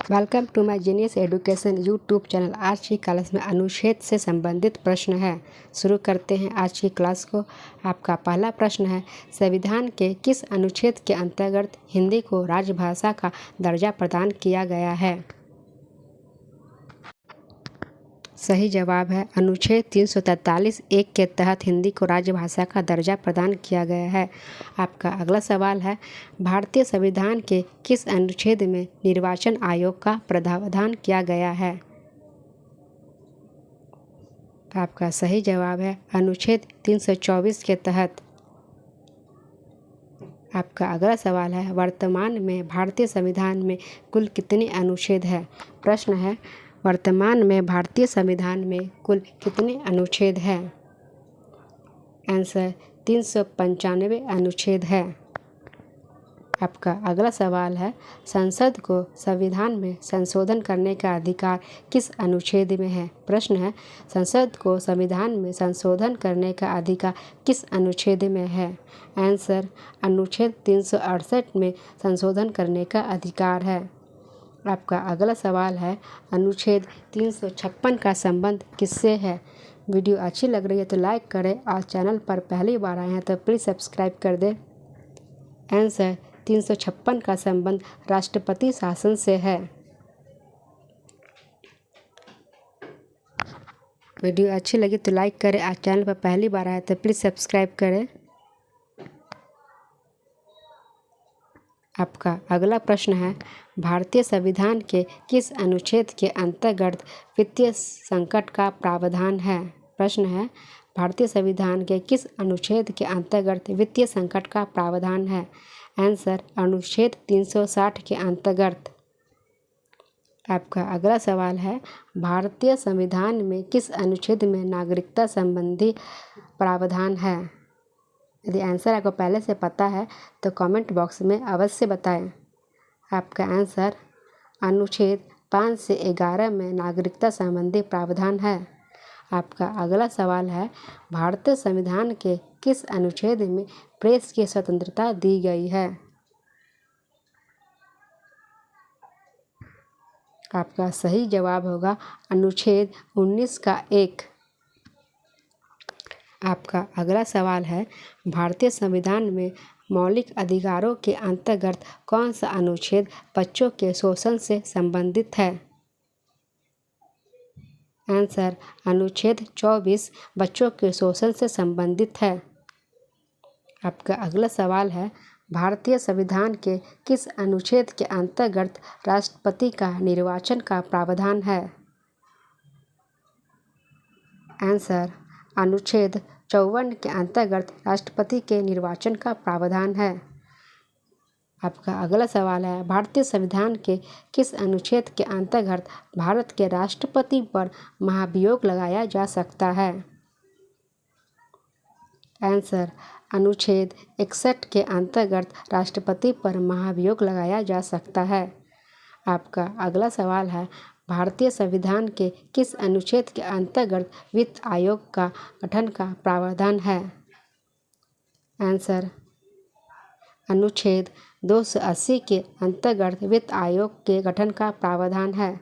Welcome to my genius education YouTube channel. आज की class में अनुच्छेद से संबंधित प्रश्न है। शुरू करते हैं आज की क्लास को। आपका पहला प्रश्न है, संविधान के किस अनुच्छेद के अंतर्गत हिंदी को राजभाषा का दर्जा प्रदान किया गया है? सही जवाब है अनुच्छेद 343(1) के तहत हिंदी को राजभाषा का दर्जा प्रदान किया गया है। आपका अगला सवाल है, भारतीय संविधान के किस अनुच्छेद में निर्वाचन आयोग का प्रावधान किया गया है? आपका सही जवाब है अनुच्छेद 324 के तहत। आपका अगला सवाल है, वर्तमान में भारतीय संविधान में कुल कितने अनुच्छेद हैं? प्रश्न है, वर्तमान में भारतीय संविधान में कुल कितने अनुच्छेद हैं? आंसर 395 अनुच्छेद है। आपका अगला सवाल है, संसद को संविधान में संशोधन करने का अधिकार किस अनुच्छेद में है? प्रश्न है, संसद को संविधान में संशोधन करने का अधिकार किस अनुच्छेद में है? आंसर अनुच्छेद 368 में संशोधन करने का अधिकार है। आपका अगला सवाल है, अनुच्छेद 356 का संबंध किससे है? वीडियो अच्छी लग रही है तो लाइक करें और चैनल पर पहली बार आए हैं तो प्लीज़ सब्सक्राइब कर दें। आंसर 356 का संबंध राष्ट्रपति शासन से है। वीडियो अच्छी लगी तो लाइक करें और चैनल पर पहली बार आए तो प्लीज़ सब्सक्राइब करें। आपका अगला प्रश्न है, भारतीय संविधान के किस अनुच्छेद के अंतर्गत वित्तीय संकट का प्रावधान है? प्रश्न है, भारतीय संविधान के किस अनुच्छेद के अंतर्गत वित्तीय संकट का प्रावधान है? आंसर अनुच्छेद 360 के अंतर्गत। आपका अगला सवाल है, भारतीय संविधान में किस अनुच्छेद में नागरिकता संबंधी प्रावधान है? यदि आंसर आपको पहले से पता है तो कमेंट बॉक्स में अवश्य बताएं। आपका आंसर अनुच्छेद 5 से 11 में नागरिकता संबंधी प्रावधान है। आपका अगला सवाल है, भारतीय संविधान के किस अनुच्छेद में प्रेस की स्वतंत्रता दी गई है? आपका सही जवाब होगा अनुच्छेद 19 का 1। आपका अगला सवाल है, भारतीय संविधान में मौलिक अधिकारों के अंतर्गत कौन सा अनुच्छेद बच्चों के शोषण से संबंधित है? आंसर अनुच्छेद 24 बच्चों के शोषण से संबंधित है। आपका अगला सवाल है, भारतीय संविधान के किस अनुच्छेद के अंतर्गत राष्ट्रपति का निर्वाचन का प्रावधान है? आंसर अनुच्छेद 54 के अंतर्गत राष्ट्रपति के निर्वाचन का प्रावधान है। आपका अगला सवाल है, भारतीय संविधान के किस अनुच्छेद के अंतर्गत भारत के राष्ट्रपति पर महाभियोग लगाया जा सकता है? आंसर अनुच्छेद 61 के अंतर्गत राष्ट्रपति पर महाभियोग लगाया जा सकता है। आपका अगला सवाल है, भारतीय संविधान के किस अनुच्छेद के अंतर्गत वित्त आयोग का गठन का प्रावधान है? आंसर अनुच्छेद 280 के अंतर्गत वित्त आयोग के गठन का प्रावधान है।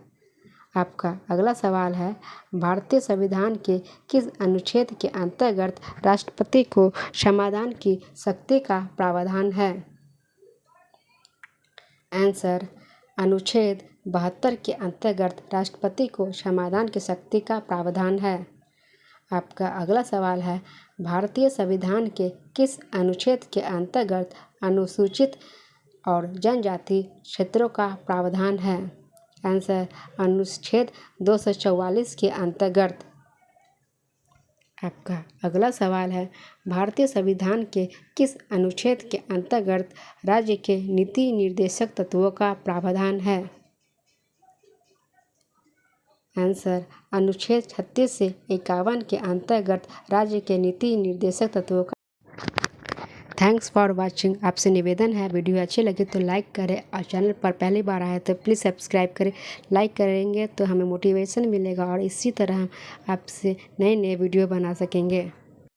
आपका अगला सवाल है, भारतीय संविधान के किस अनुच्छेद के अंतर्गत राष्ट्रपति को क्षमादान की शक्ति का प्रावधान है? आंसर अनुच्छेद 72 के अंतर्गत राष्ट्रपति को क्षमादान की शक्ति का प्रावधान है। आपका अगला सवाल है, भारतीय संविधान के किस अनुच्छेद के अंतर्गत अनुसूचित और जनजाति क्षेत्रों का प्रावधान है? आंसर अनुच्छेद 244 के अंतर्गत। आपका अगला सवाल है, भारतीय संविधान के किस अनुच्छेद के अंतर्गत राज्य के नीति निर्देशक तत्वों का प्रावधान है? आंसर अनुच्छेद 36 से 51 के अंतर्गत राज्य के नीति निर्देशक तत्वों का। Thanks for watching. आपसे निवेदन है, वीडियो अच्छी लगी तो लाइक करें और चैनल पर पहली बार आए तो प्लीज़ सब्सक्राइब करें। लाइक करेंगे तो हमें मोटिवेशन मिलेगा और इसी तरह हम आपसे नए नए वीडियो बना सकेंगे।